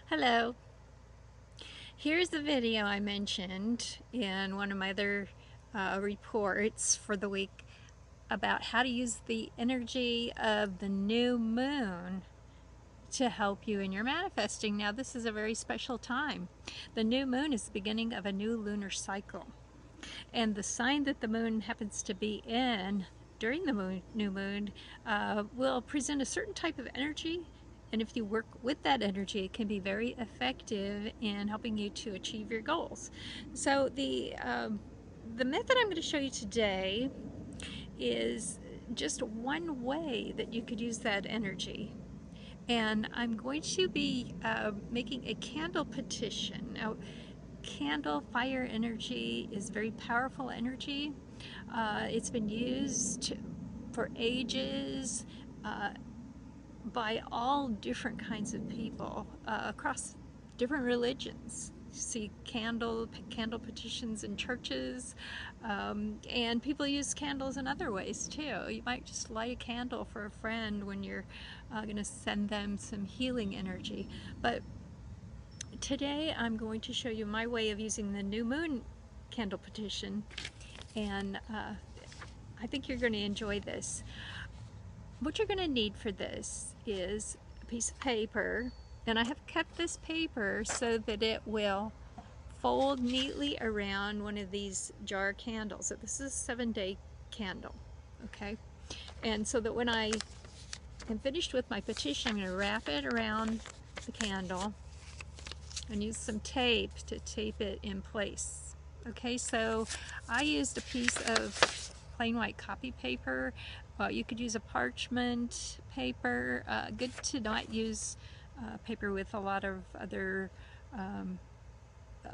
Hello. Here's the video I mentioned in one of my other reports for the week about how to use the energy of the new moon to help you in your manifesting. Now, this is a very special time. The new moon is the beginning of a new lunar cycle. And the sign that the moon happens to be in during the new moon will present a certain type of energy, and if you work with that energy, it can be very effective in helping you to achieve your goals. So the method I'm going to show you today is just one way that you could use that energy. And I'm going to be making a candle petition. Now, candle fire energy is very powerful energy. It's been used for ages by all different kinds of people across different religions. You see candle petitions in churches, and people use candles in other ways too. You might just light a candle for a friend when you're going to send them some healing energy. But today I'm going to show you my way of using the new moon candle petition, and I think you're going to enjoy this. What you're going to need for this is a piece of paper, and I have kept this paper so that it will fold neatly around one of these jar candles. So this is a 7-day candle, okay? And so that when I am finished with my petition, I'm going to wrap it around the candle and use some tape to tape it in place. Okay, so I used a piece of plain white copy paper. You could use a parchment paper. Good to not use paper with a lot of other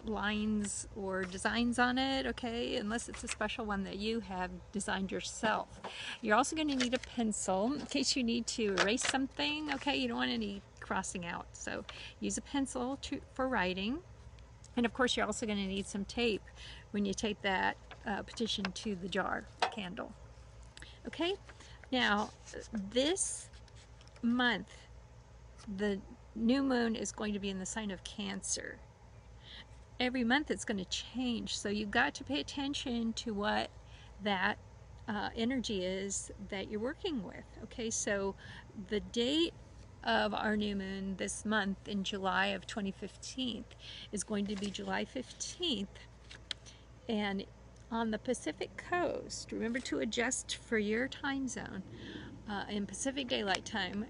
lines or designs on it, okay, unless it's a special one that you have designed yourself. You're also going to need a pencil in case you need to erase something, okay. You don't want any crossing out, so use a pencil for writing. And of course, you're also going to need some tape when you tape that petition to the jar candle. Okay, now this month the new moon is going to be in the sign of Cancer. Every month it's going to change, so you've got to pay attention to what that energy is that you're working with. Okay, so the date of our new moon this month in July of 2015 is going to be July 15th, and on the Pacific Coast, remember to adjust for your time zone. In Pacific Daylight Time,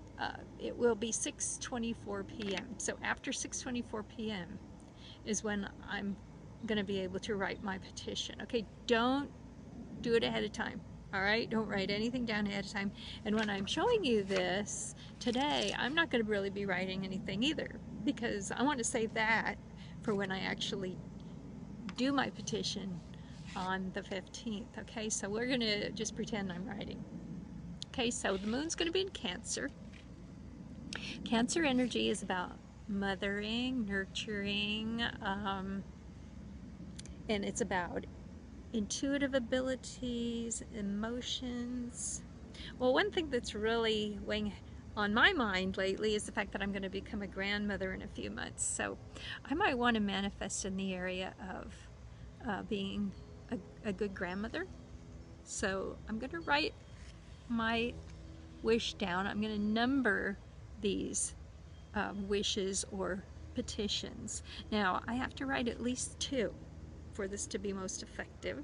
it will be 6:24 p.m. So after 6:24 p.m. is when I'm going to be able to write my petition. Okay, don't do it ahead of time. All right, don't write anything down ahead of time. And when I'm showing you this today, I'm not going to really be writing anything either, because I want to save that for when I actually do my petition on the 15th. Okay, so we're going to just pretend I'm writing. Okay, so the moon's going to be in Cancer. Cancer energy is about mothering, nurturing, and it's about intuitive abilities, emotions. Well, one thing that's really weighing on my mind lately is the fact that I'm going to become a grandmother in a few months. So I might want to manifest in the area of being a good grandmother. So I'm going to write my wish down. I'm going to number these wishes or petitions. Now, I have to write at least 2 for this to be most effective,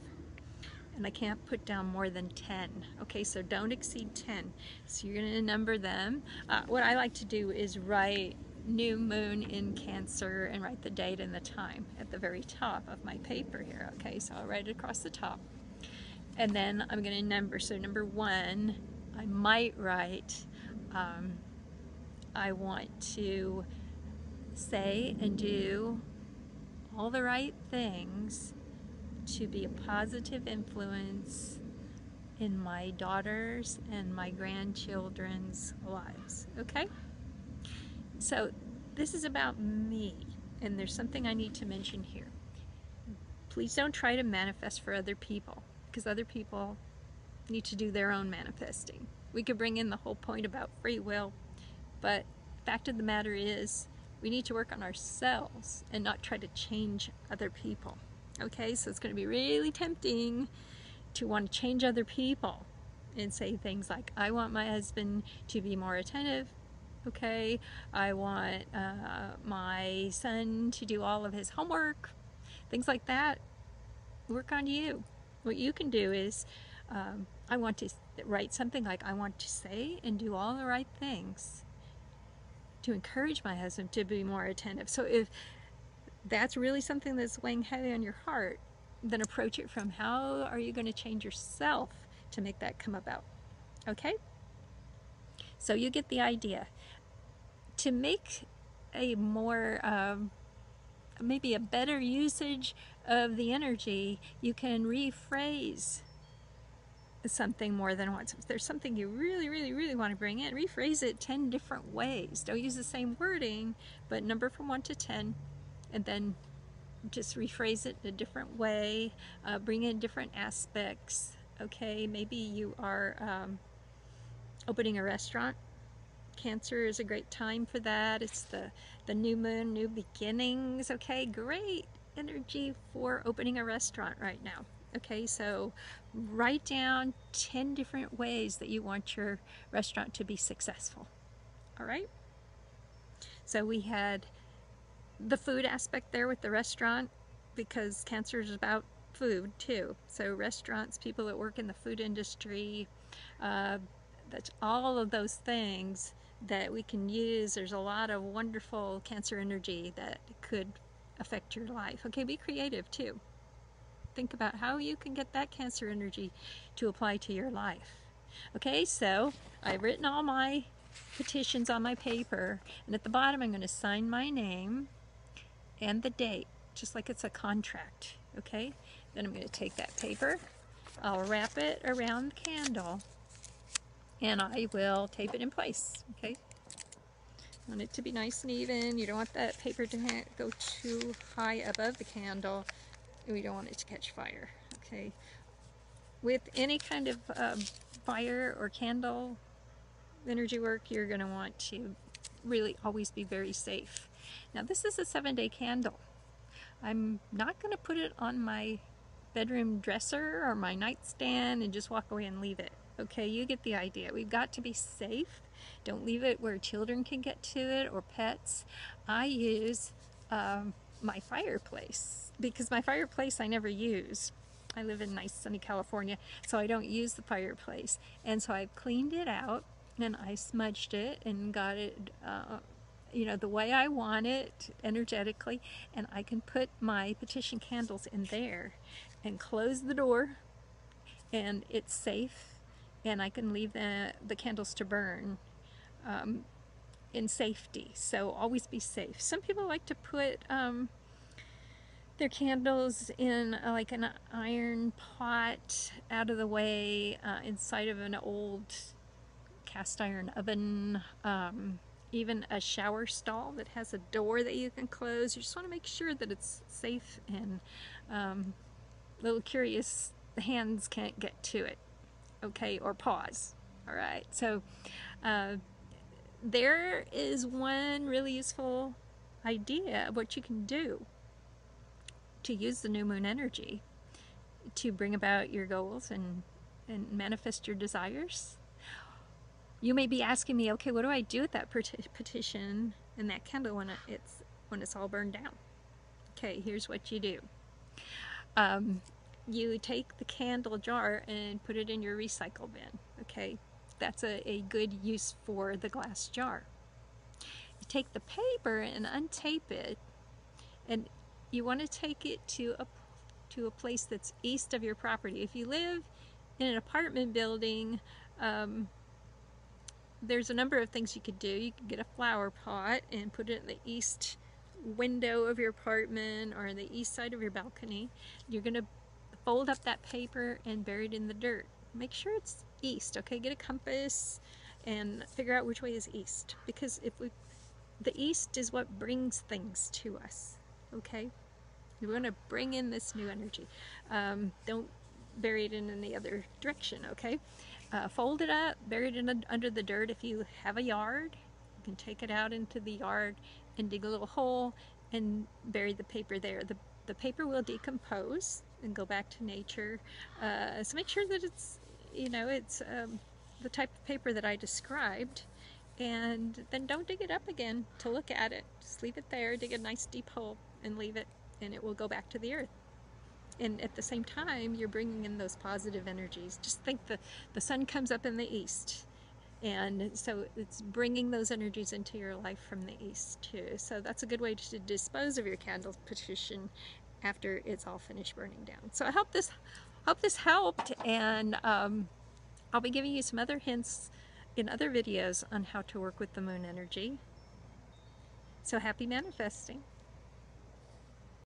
and I can't put down more than 10. Okay, so don't exceed 10. So you're going to number them. What I like to do is write new moon in Cancer and write the date and the time at the very top of my paper here. Okay, so I'll write it across the top, and then I'm going to number. So number 1, I might write I want to say and do all the right things to be a positive influence in my daughters and my grandchildren's lives. Okay? So this is about me, and there's something I need to mention here. Please don't try to manifest for other people, because other people need to do their own manifesting. We could bring in the whole point about free will, but the fact of the matter is We need to work on ourselves and not try to change other people. Okay, so it's going to be really tempting to want to change other people and say things like, I want my husband to be more attentive. Okay, I want my son to do all of his homework. Things like that. Work on you. What you can do is, I want to write something like, I want to say and do all the right things to encourage my husband to be more attentive. So if that's really something that's weighing heavy on your heart, then approach it from how are you going to change yourself to make that come about. Okay? So you get the idea. To make a more, maybe a better usage of the energy, you can rephrase something more than once. If there's something you really, really, really want to bring in, rephrase it 10 different ways. Don't use the same wording, but number from 1 to 10, and then just rephrase it in a different way, bring in different aspects. Okay, maybe you are opening a restaurant. Cancer is a great time for that. It's the new moon, new beginnings. Okay, great energy for opening a restaurant right now. Okay, so write down 10 different ways that you want your restaurant to be successful. All right? So we had the food aspect there with the restaurant, because Cancer is about food too. So restaurants, people that work in the food industry, that's all of those things that we can use. There's a lot of wonderful Cancer energy that could affect your life. Okay, be creative too. Think about how you can get that Cancer energy to apply to your life. Okay, so I've written all my petitions on my paper, and at the bottom I'm going to sign my name and the date, just like it's a contract. Okay, then I'm going to take that paper, I'll wrap it around the candle, and I will tape it in place. Okay, I want it to be nice and even. You don't want that paper to go too high above the candle. We don't want it to catch fire. Okay, with any kind of fire or candle energy work, you're going to want to really always be very safe. Now this is a 7-day candle. I'm not going to put it on my bedroom dresser or my nightstand and just walk away and leave it. Okay, you get the idea. We've got to be safe. Don't leave it where children can get to it or pets. I use my fireplace, because my fireplace I never use. I live in nice sunny California, so I don't use the fireplace. And so I've cleaned it out and I smudged it and got it you know, the way I want it energetically, and I can put my petition candles in there and close the door, and it's safe, and I can leave the candles to burn in safety. So always be safe. Some people like to put their candles in like an iron pot out of the way inside of an old cast iron oven, even a shower stall that has a door that you can close. You just want to make sure that it's safe and little curious hands can't get to it, okay, or paws. All right, so there is one really useful idea of what you can do to use the new moon energy to bring about your goals and manifest your desires. You may be asking me, okay, what do I do with that petition and that candle when it's all burned down? Okay, here's what you do. You take the candle jar and put it in your recycle bin. Okay, that's a good use for the glass jar. You take the paper and untape it, and you want to take it to a place that's east of your property. If you live in an apartment building, there's a number of things you could do. You could get a flower pot and put it in the east window of your apartment or the east side of your balcony. You're going to fold up that paper and bury it in the dirt. Make sure it's east, okay? Get a compass and figure out which way is east, because the east is what brings things to us, okay? We want to bring in this new energy. Don't bury it in any other direction, okay? Fold it up, bury it under the dirt if you have a yard. can take it out into the yard and dig a little hole and bury the paper there. The paper will decompose and go back to nature. So make sure that it's, it's the type of paper that I described. And then don't dig it up again to look at it. Just leave it there, dig a nice deep hole and leave it, and it will go back to the earth. And at the same time, you're bringing in those positive energies. Just think the sun comes up in the east, and so it's bringing those energies into your life from the east too. So that's a good way to dispose of your candle petition after it's all finished burning down. So I hope this helped, and I'll be giving you some other hints in other videos on how to work with the moon energy. So happy manifesting.